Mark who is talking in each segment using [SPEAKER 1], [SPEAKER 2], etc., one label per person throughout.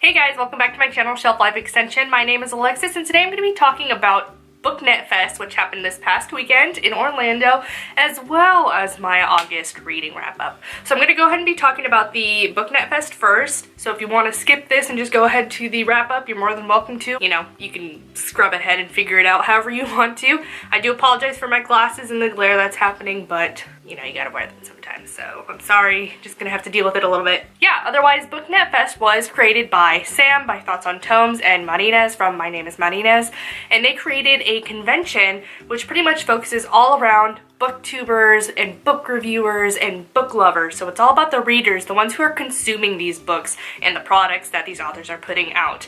[SPEAKER 1] Hey guys, welcome back to my channel, Shelf Life Extension. My name is Alexis, and today I'm going to be talking about BookNetFest, which happened this past weekend in Orlando, as well as my August reading wrap-up. So I'm going to go ahead and be talking about the BookNetFest first. So if you want to skip this and just go ahead to the wrap-up, you're more than welcome to. You know, you can scrub ahead and figure it out however you want to. I do apologize for my glasses and the glare that's happening, but you know, you gotta wear them sometimes, so I'm sorry, just gonna have to deal with it a little bit. Yeah, otherwise, BookNetFest was created by Sam, by ThoughtsOnTomes, and Marines from MyNameIsMarines, and they created a convention which pretty much focuses all around booktubers and book reviewers and book lovers. So it's all about the readers, the ones who are consuming these books and the products that these authors are putting out.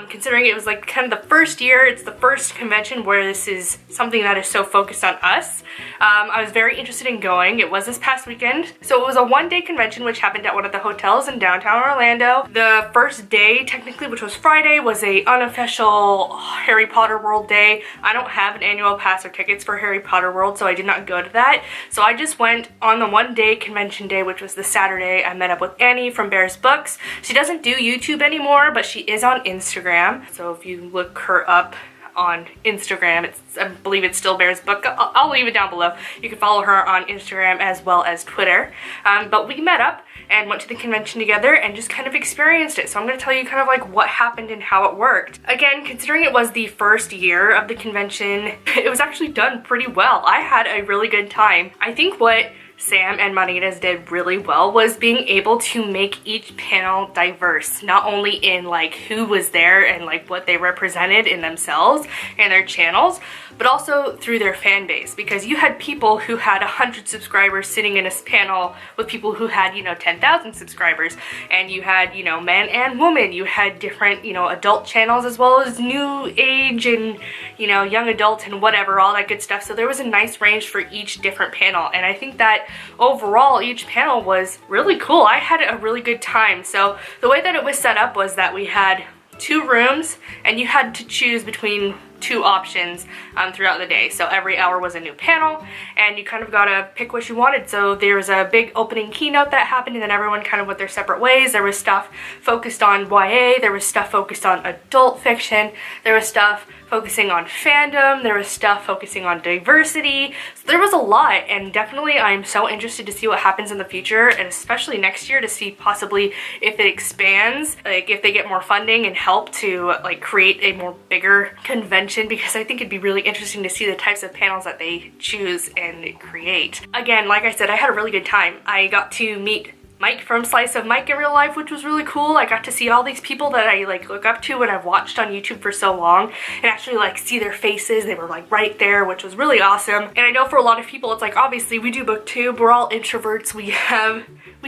[SPEAKER 1] Considering it was like kind of the first year, it's the first convention where this is something that is so focused on us. I was very interested in going. It was this past weekend. So it was a one-day convention which happened at one of the hotels in downtown Orlando. The first day, technically, which was Friday, was a unofficial Harry Potter World day. I don't have an annual pass or tickets for Harry Potter World, so I did not go to that. So I just went on the one-day convention day, which was the Saturday. I met up with Annie from Bear's Books. She doesn't do YouTube anymore, but she is on Instagram. So if you look her up on Instagram, I believe it's still Bear's Book. I'll leave it down below. You can follow her on Instagram as well as Twitter. But we met up and went to the convention together and just kind of experienced it. So I'm going to tell you kind of like what happened and how it worked. Again, considering it was the first year of the convention, it was actually done pretty well. I had a really good time. I think what Sam and Marines did really well was being able to make each panel diverse, not only in like who was there and like what they represented in themselves and their channels, but also through their fan base, because you had people who had 100 subscribers sitting in a panel with people who had, you know, 10,000 subscribers, and you had, you know, man and woman, you had different, you know, adult channels as well as new age and, you know, young adult and whatever, all that good stuff. So there was a nice range for each different panel, and I think that overall each panel was really cool. I had a really good time. So the way that it was set up was that we had 2 rooms and you had to choose between 2 options throughout the day. So every hour was a new panel and you kind of got to pick what you wanted. So there was a big opening keynote that happened and then everyone kind of went their separate ways. There was stuff focused on YA, there was stuff focused on adult fiction, there was stuff focusing on fandom, there was stuff focusing on diversity. So there was a lot, and definitely I'm so interested to see what happens in the future, and especially next year to see possibly if it expands, like if they get more funding and help to like create a more bigger convention, because I think it'd be really interesting to see the types of panels that they choose and create. Again, like I said, I had a really good time. I got to meet Mike from Slice of Mike in real life, which was really cool. I got to see all these people that I like look up to and I've watched on YouTube for so long and actually like see their faces. They were like right there, which was really awesome. And I know for a lot of people it's like, obviously we do booktube, we're all introverts, we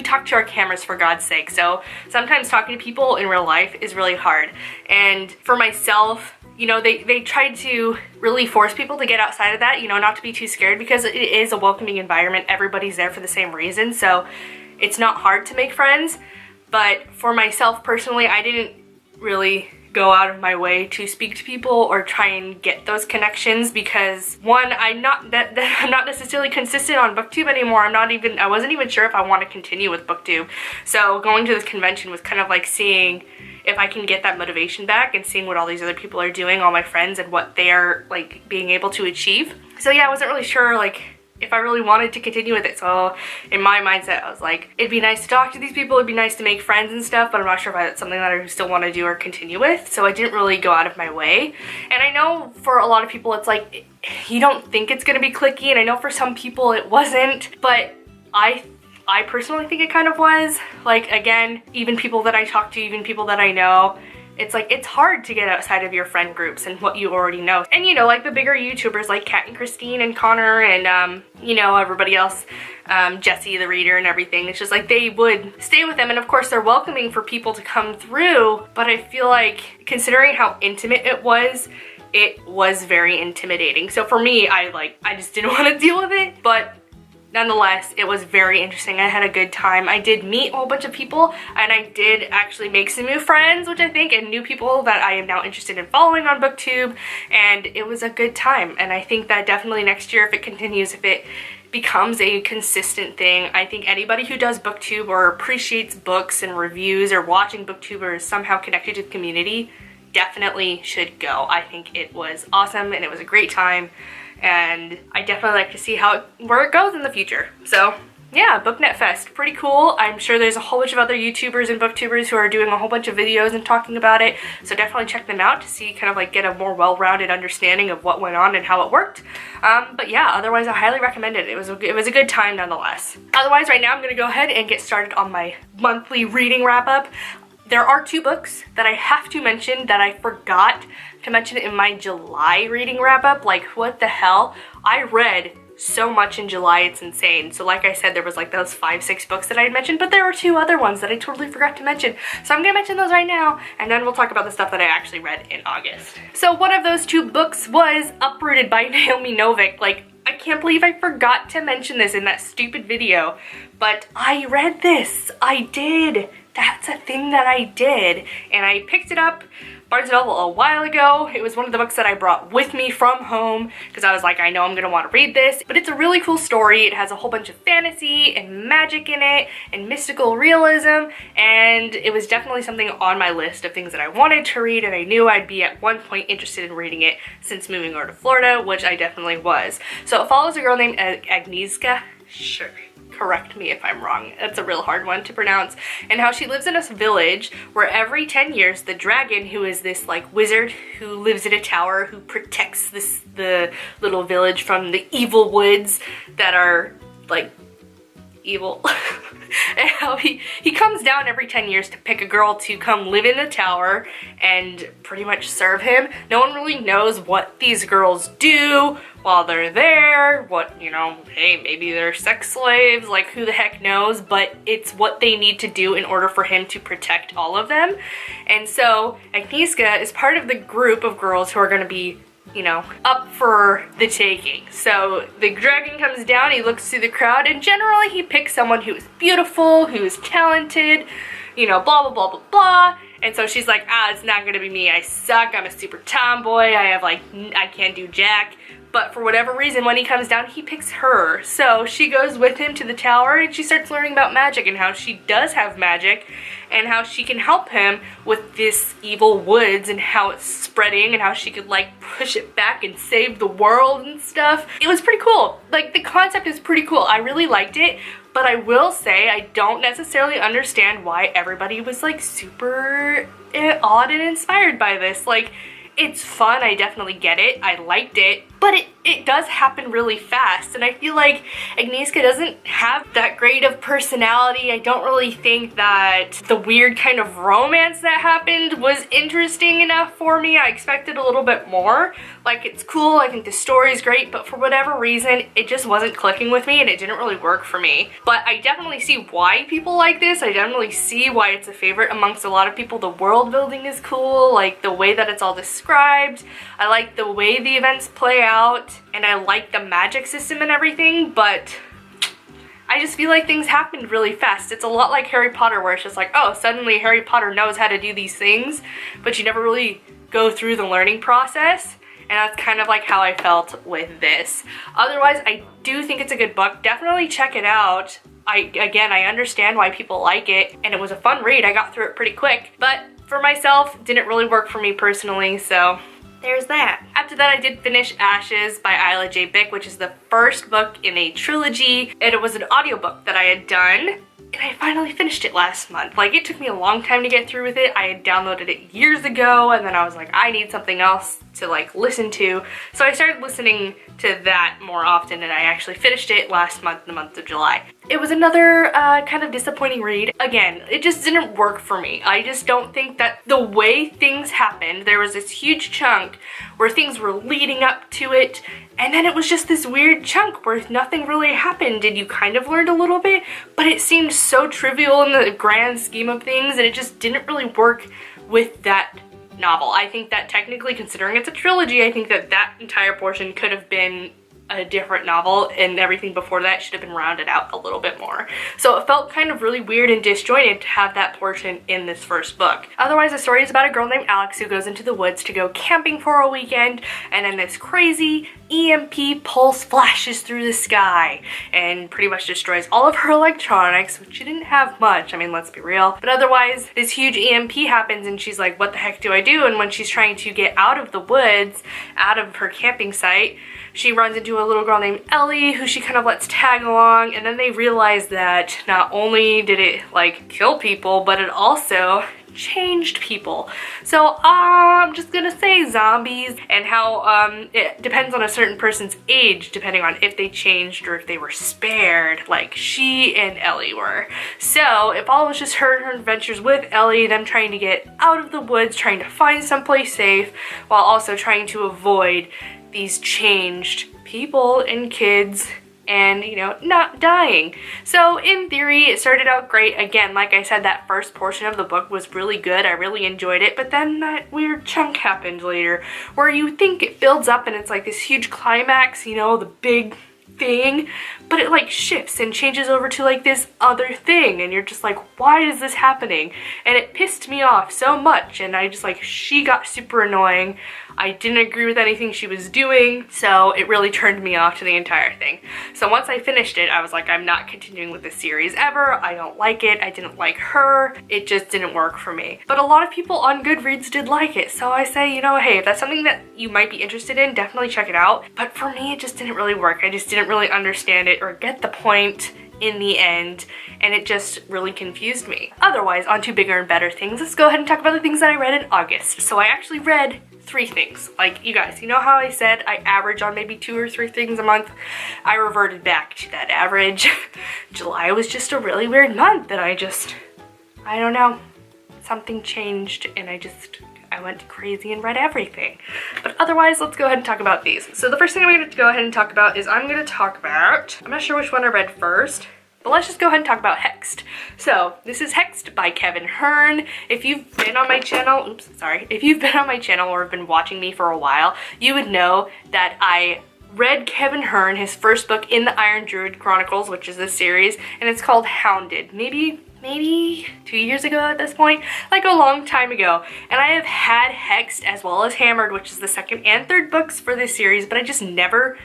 [SPEAKER 1] talk to our cameras for God's sake. So sometimes talking to people in real life is really hard. And for myself, you know, they tried to really force people to get outside of that, you know, not to be too scared, because it is a welcoming environment. Everybody's there for the same reason. So it's not hard to make friends, but for myself personally, I didn't really go out of my way to speak to people or try and get those connections, because one, I'm not necessarily consistent on booktube anymore. I wasn't even sure if I want to continue with booktube. So going to this convention was kind of like seeing if I can get that motivation back and seeing what all these other people are doing, all my friends, and what they are like being able to achieve. So yeah, I wasn't really sure like if I really wanted to continue with it. So in my mindset, I was like, it'd be nice to talk to these people, it'd be nice to make friends and stuff, but I'm not sure if that's something that I still want to do or continue with. So I didn't really go out of my way. And I know for a lot of people, it's like, you don't think it's gonna be clicky, and I know for some people it wasn't, but I personally think it kind of was. Like, again, even people that I talk to, even people that I know, it's like, it's hard to get outside of your friend groups and what you already know. And you know, like the bigger YouTubers like Kat and Christine and Connor and you know, everybody else, Jesse the reader and everything, it's just like they would stay with them, and of course they're welcoming for people to come through, but I feel like considering how intimate it was very intimidating. So for me, I just didn't want to deal with it, but nonetheless, it was very interesting. I had a good time. I did meet a whole bunch of people, and I did actually make some new friends, which I think, and new people that I am now interested in following on BookTube, and it was a good time. And I think that definitely next year, if it continues, if it becomes a consistent thing. I think anybody who does booktube or appreciates books and reviews or watching booktubers somehow connected to the community definitely should go. I think it was awesome and it was a great time, and I definitely like to see where it goes in the future. So yeah, BookNetFest, pretty cool. I'm sure there's a whole bunch of other YouTubers and booktubers who are doing a whole bunch of videos and talking about it, so definitely check them out to see, kind of like get a more well-rounded understanding of what went on and how it worked. But yeah, otherwise I highly recommend it. It was a good time nonetheless. Otherwise, right now I'm gonna go ahead and get started on my monthly reading wrap-up. There are 2 books that I have to mention that I forgot to mention in my July reading wrap-up. Like, what the hell? I read so much in July, it's insane. So like I said, there was like those 5-6 books that I had mentioned, but there were 2 other ones that I totally forgot to mention. So I'm gonna mention those right now, and then we'll talk about the stuff that I actually read in August. So one of those 2 books was Uprooted by Naomi Novik. Like, I can't believe I forgot to mention this in that stupid video, but I read this. I did. That's a thing that I did, and I picked it up Barnes & Noble a while ago. It was one of the books that I brought with me from home because I was like, I know I'm gonna want to read this. But it's a really cool story. It has a whole bunch of fantasy and magic in it and mystical realism, and it was definitely something on my list of things that I wanted to read, and I knew I'd be at one point interested in reading it since moving over to Florida, which I definitely was. So it follows a girl named Agnieszka. Sure. Correct me if I'm wrong, that's a real hard one to pronounce, and how she lives in a village where every 10 years the dragon, who is this like wizard who lives in a tower who protects the little village from the evil woods that are like evil, and how he comes down every 10 years to pick a girl to come live in the tower and pretty much serve him. No one really knows what these girls do while they're there, what, you know, hey, maybe they're sex slaves, like who the heck knows, but it's what they need to do in order for him to protect all of them. And so Agnieszka is part of the group of girls who are going to be, you know, up for the taking. So the dragon comes down, he looks through the crowd, and generally he picks someone who is beautiful, who is talented, you know, blah blah blah blah blah. And so she's like, it's not gonna be me, I suck, I'm a super tomboy, I can't do jack. But for whatever reason, when he comes down, he picks her. So she goes with him to the tower and she starts learning about magic and how she does have magic and how she can help him with this evil woods and how it's spreading and how she could like push it back and save the world and stuff. It was pretty cool. Like, the concept is pretty cool. I really liked it, but I will say I don't necessarily understand why everybody was like super awed and inspired by this. Like, it's fun, I definitely get it, I liked it, but it does happen really fast, and I feel like Agnieszka doesn't have that great of personality. I don't really think that the weird kind of romance that happened was interesting enough for me. I expected a little bit more. Like, it's cool, I think the story's great, but for whatever reason, it just wasn't clicking with me and it didn't really work for me. But I definitely see why people like this. I definitely see why it's a favorite amongst a lot of people. The world building is cool, like the way that it's all described. I like the way the events play out, and I like the magic system and everything, but I just feel like things happened really fast. It's a lot like Harry Potter, where it's just like, oh, suddenly Harry Potter knows how to do these things, but you never really go through the learning process. And that's kind of like how I felt with this. Otherwise, I do think it's a good book. Definitely check it out. Again, I understand why people like it, and it was a fun read. I got through it pretty quick, but for myself, didn't really work for me personally, so there's that. After that, I did finish Ashes by jaebaek, which is the first book in a trilogy, and it was an audiobook that I had done, and I finally finished it last month. Like, it took me a long time to get through with it. I had downloaded it years ago, and then I was like, I need something else to like listen to. So I started listening to that more often, and I actually finished it last month, in the month of July. It was another kind of disappointing read. Again, it just didn't work for me. I just don't think that the way things happened, there was this huge chunk where things were leading up to it, and then it was just this weird chunk where nothing really happened, and you kind of learned a little bit, but it seemed so trivial in the grand scheme of things, and it just didn't really work with that novel. I think that technically, considering it's a trilogy, I think that that entire portion could have been a different novel, and everything before that should have been rounded out a little bit more. So it felt kind of really weird and disjointed to have that portion in this first book. Otherwise, the story is about a girl named Alex who goes into the woods to go camping for a weekend, and then this crazy EMP pulse flashes through the sky and pretty much destroys all of her electronics, which she didn't have much, I mean, let's be real. But otherwise, this huge EMP happens and she's like, what the heck do I do? And when she's trying to get out of the woods, out of her camping site, she runs into a little girl named Ellie who she kind of lets tag along, and then they realize that not only did it like kill people, but it also changed people. So I'm just gonna say zombies, and how it depends on a certain person's age depending on if they changed or if they were spared, like she and Ellie were. So it follows just her adventures with Ellie, them trying to get out of the woods, trying to find someplace safe, while also trying to avoid these changed people and kids and, you know, not dying. So in theory, it started out great. Again, like I said, that first portion of the book was really good. I really enjoyed it, but then that weird chunk happened later where you think it builds up and it's like this huge climax, you know, the big thing, but it like shifts and changes over to like this other thing, and you're just like, why is this happening? And it pissed me off so much, and I just like, she got super annoying. I didn't agree with anything she was doing, so it really turned me off to the entire thing. So once I finished it, I was like, I'm not continuing with this series ever. I don't like it. I didn't like her. It just didn't work for me. But a lot of people on Goodreads did like it, so I say, you know, hey, if that's something that you might be interested in, definitely check it out. But for me, it just didn't really work. I just didn't really understand it or get the point in the end, and it just really confused me. Otherwise, on to bigger and better things. Let's go ahead and talk about the things that I read in August. So I actually read 3 things. Like, you guys, you know how I said I average on maybe 2 or 3 things a month? I reverted back to that average. July was just a really weird month, and I don't know, something changed, and I went crazy and read everything. But otherwise, let's go ahead and talk about these. So the first thing I'm going to go ahead and talk about is I'm not sure which one I read first, but let's just go ahead and talk about Hexed. So this is Hexed by Kevin Hearn. If you've been on my channel, if you've been on my channel or have been watching me for a while, you would know that I read Kevin Hearn, his first book in the Iron Druid Chronicles, which is this series, and it's called Hounded. Maybe 2 years ago at this point, like a long time ago. And I have had Hexed as well as Hammered, which is the second and third books for this series, but I just never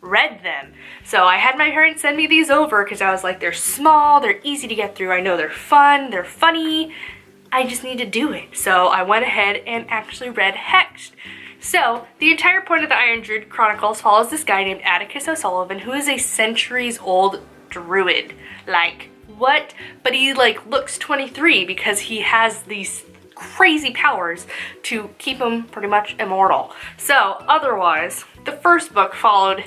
[SPEAKER 1] read them. So I had my parents send me these over because I was like, they're small, they're easy to get through, I know they're fun, they're funny, I just need to do it. So I went ahead and actually read Hexed. So the entire point of the Iron Druid Chronicles follows this guy named Atticus O'Sullivan, who is a centuries-old druid. Like, what? But he like looks 23 because he has these crazy powers to keep him pretty much immortal. So otherwise, the first book followed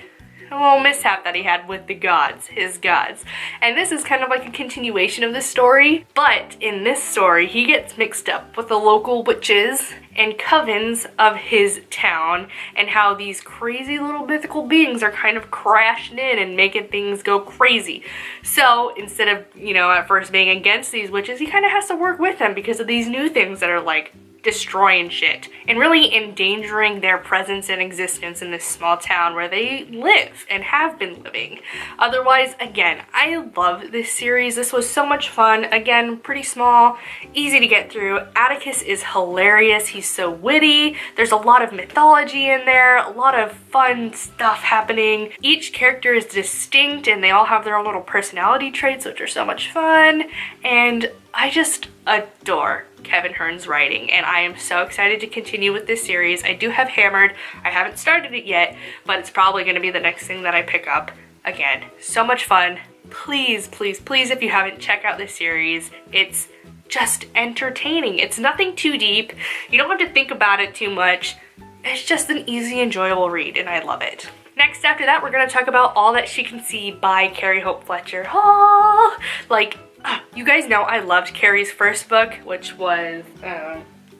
[SPEAKER 1] a little mishap that he had with the gods, his gods. And this is kind of like a continuation of the story, but in this story, he gets mixed up with the local witches and covens of his town, and how these crazy little mythical beings are kind of crashing in and making things go crazy. So instead of, you know, at first being against these witches, he kind of has to work with them because of these new things that are like destroying shit and really endangering their presence and existence in this small town where they live and have been living. Otherwise, again, I love this series. This was so much fun. Again, pretty small, easy to get through. Atticus is hilarious. He's so witty. There's a lot of mythology in there, a lot of fun stuff happening. Each character is distinct and they all have their own little personality traits, which are so much fun. And I just adore Kevin Hearn's writing, and I am so excited to continue with this series. I do have Hammered. I haven't started it yet, but it's probably going to be the next thing that I pick up. Again, so much fun. Please, please, please, if you haven't, check out this series. It's just entertaining. It's nothing too deep. You don't have to think about it too much. It's just an easy, enjoyable read, and I love it. Next, after that, we're going to talk about All That She Can See by Carrie Hope Fletcher. Oh, like, you guys know I loved Carrie's first book, which was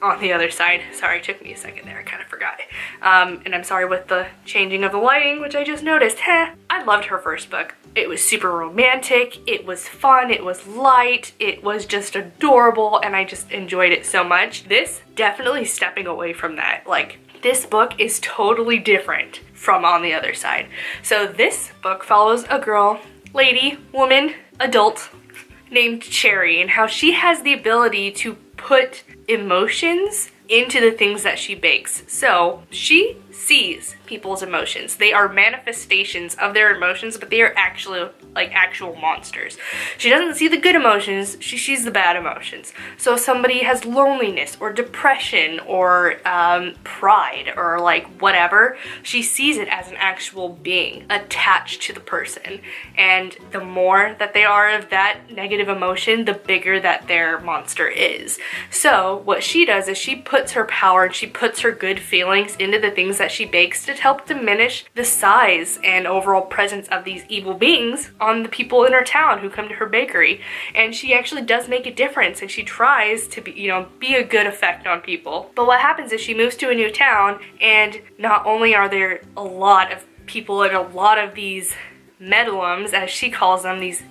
[SPEAKER 1] On the Other Side. Sorry, it took me a second there, I kind of forgot. And I'm sorry with the changing of the lighting, which I just noticed. I loved her first book. It was super romantic, it was fun, it was light, it was just adorable, and I just enjoyed it so much. This, definitely stepping away from that. Like, this book is totally different from On the Other Side. So this book follows a girl, lady, woman, adult, named Cherry, and how she has the ability to put emotions into the things that she bakes. So she sees people's emotions. They are manifestations of their emotions, but they are actually like actual monsters. She doesn't see the good emotions, she sees the bad emotions. So if somebody has loneliness or depression or pride or like whatever, she sees it as an actual being attached to the person. And the more that they are of that negative emotion, the bigger that their monster is. So what she does is she puts her power and she puts her good feelings into the things that she bakes to help diminish the size and overall presence of these evil beings on the people in her town who come to her bakery. And she actually does make a difference, and she tries to be, be a good effect on people. But what happens is she moves to a new town, and not only are there a lot of people and a lot of these meddlums, as she calls them, these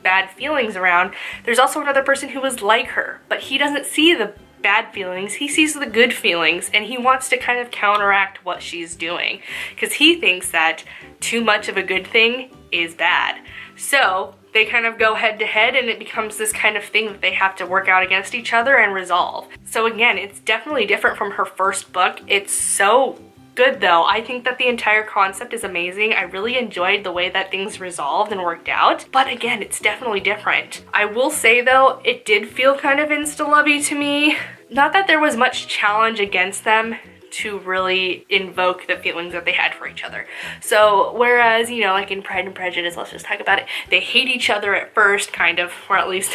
[SPEAKER 1] bad feelings around, there's also another person who is like her, but he doesn't see the bad feelings, he sees the good feelings, and he wants to kind of counteract what she's doing because he thinks that too much of a good thing is bad. So they kind of go head to head, and it becomes this kind of thing that they have to work out against each other and resolve. So again, it's definitely different from her first book. It's so good though. I think that the entire concept is amazing. I really enjoyed the way that things resolved and worked out, but again, it's definitely different. I will say though, it did feel kind of insta-lovey to me. Not that there was much challenge against them to really invoke the feelings that they had for each other. So whereas, like in Pride and Prejudice, let's just talk about it, they hate each other at first, kind of, or at least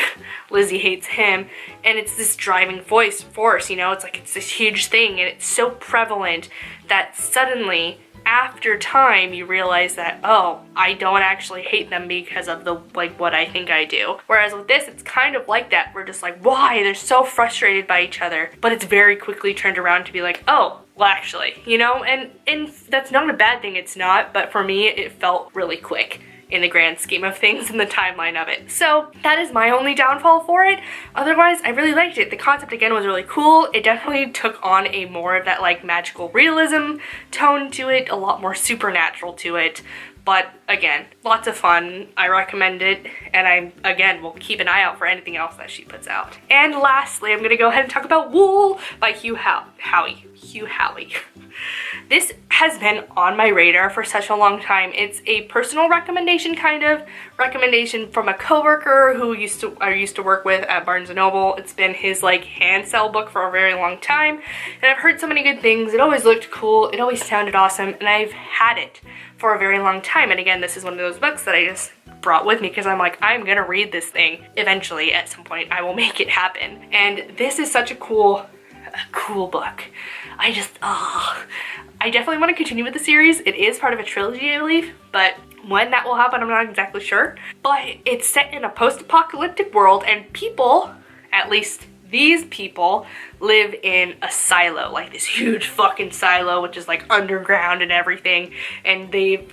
[SPEAKER 1] Lizzie hates him, and it's this driving force, it's like it's this huge thing, and it's so prevalent that suddenly after time you realize that, oh, I don't actually hate them because of the what I think I do. Whereas with this, it's kind of like that. We're just like, why? They're so frustrated by each other, but it's very quickly turned around to be like, oh, well, actually, and that's not a bad thing, it's not, but for me, it felt really quick in the grand scheme of things in the timeline of it. So that is my only downfall for it. Otherwise, I really liked it. The concept again was really cool. It definitely took on a more of that magical realism tone to it, a lot more supernatural to it. But again, lots of fun. I recommend it, and I, again, will keep an eye out for anything else that she puts out. And lastly, I'm gonna go ahead and talk about Wool by Hugh Howey. This has been on my radar for such a long time. It's a personal recommendation, from a coworker who I used to work with at Barnes & Noble. It's been his hand sell book for a very long time, and I've heard so many good things. It always looked cool, it always sounded awesome, and I've had it for a very long time. And again, this is one of those books that I just brought with me because I'm like, I'm gonna read this thing eventually. At some point I will make it happen. And this is such a cool book. I definitely want to continue with the series. It is part of a trilogy, I believe, but when that will happen, I'm not exactly sure. But it's set in a post-apocalyptic world, and people, at least these people, live in a silo, this huge fucking silo, which is underground and everything, and they've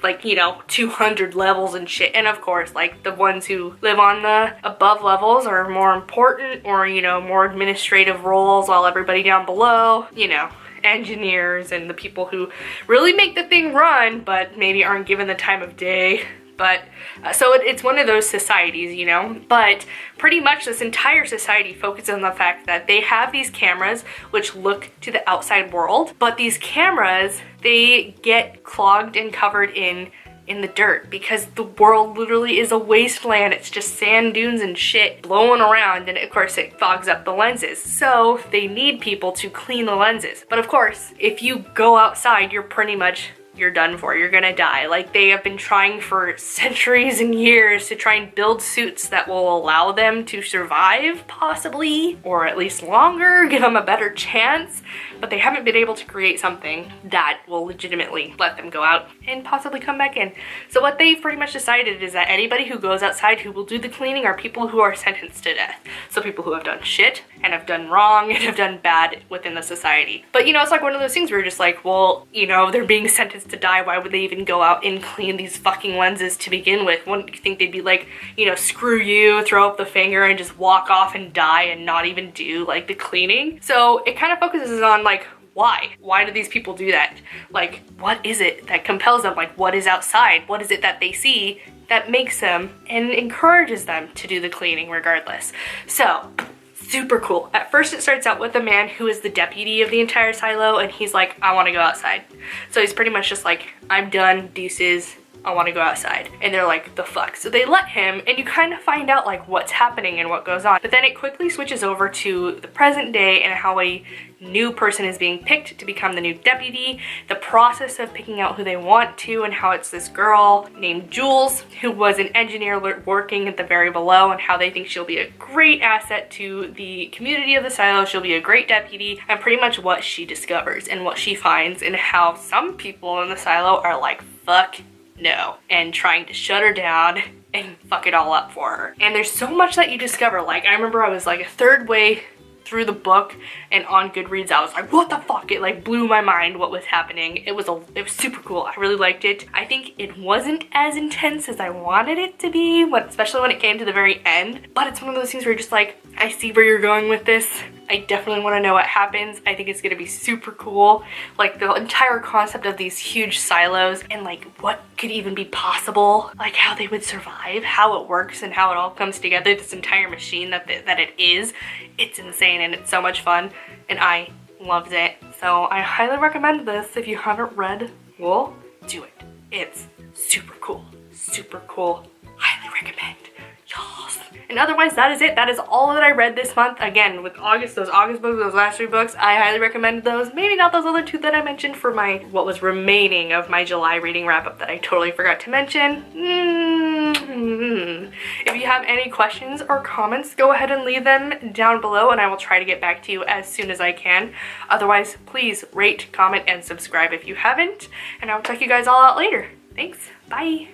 [SPEAKER 1] 200 levels and shit. And of course, the ones who live on the above levels are more important, or more administrative roles, while everybody down below, engineers and the people who really make the thing run but maybe aren't given the time of day. But so it's one of those societies, but pretty much this entire society focuses on the fact that they have these cameras which look to the outside world, but these cameras, they get clogged and covered in the dirt because the world literally is a wasteland. It's just sand dunes and shit blowing around, and of course it fogs up the lenses. So they need people to clean the lenses. But of course, if you go outside, you're done for. You're gonna die. They have been trying for centuries and years to try and build suits that will allow them to survive, possibly, or at least longer, give them a better chance, but they haven't been able to create something that will legitimately let them go out and possibly come back in. So what they've pretty much decided is that anybody who goes outside who will do the cleaning are people who are sentenced to death. So people who have done shit and have done wrong and have done bad within the society. But it's one of those things where you're just well, they're being sentenced to die. Why would they even go out and clean these fucking lenses to begin with? Wouldn't you think they'd be screw you, throw up the finger and just walk off and die and not even do the cleaning? So it kind of focuses on why? Why do these people do that? Like, what is it that compels them? Like, what is outside? What is it that they see that makes them and encourages them to do the cleaning regardless? So, super cool. At first it starts out with a man who is the deputy of the entire silo, and he's like, I want to go outside. So he's pretty much just like, I'm done, deuces, I want to go outside. And they're like, the fuck? So they let him, and you kind of find out like what's happening and what goes on. But then it quickly switches over to the present day and how a new person is being picked to become the new deputy, the process of picking out who they want to, and how it's this girl named Jules who was an engineer working at the very below, and how they think she'll be a great asset to the community of the silo. She'll be a great deputy, and pretty much what she discovers and what she finds, and how some people in the silo are like, fuck no, and trying to shut her down and fuck it all up for her. And there's so much that you discover. Like, I remember I was like a third way through the book, and on Goodreads I was like, what the fuck? It like blew my mind what was happening. It was super cool. I really liked it. I think it wasn't as intense as I wanted it to be, especially when it came to the very end, but it's one of those things where you're just like, I see where you're going with this. I definitely want to know what happens. I think it's gonna be super cool. Like, the entire concept of these huge silos and like what could even be possible, like how they would survive, how it works, and how it all comes together, this entire machine that it is. It's insane and it's so much fun, and I loved it. So I highly recommend this. If you haven't read Wool, do it. It's super cool. Super cool. Highly recommend. Yes. And otherwise, that is it. That is all that I read this month. Again, with August, those August books, those last 3 books, I highly recommend those. Maybe not those other 2 that I mentioned for my, what was remaining of my July reading wrap up that I totally forgot to mention. If you have any questions or comments, go ahead and leave them down below, and I will try to get back to you as soon as I can. Otherwise, please rate, comment, and subscribe if you haven't, and I will check you guys all out later. Thanks. Bye.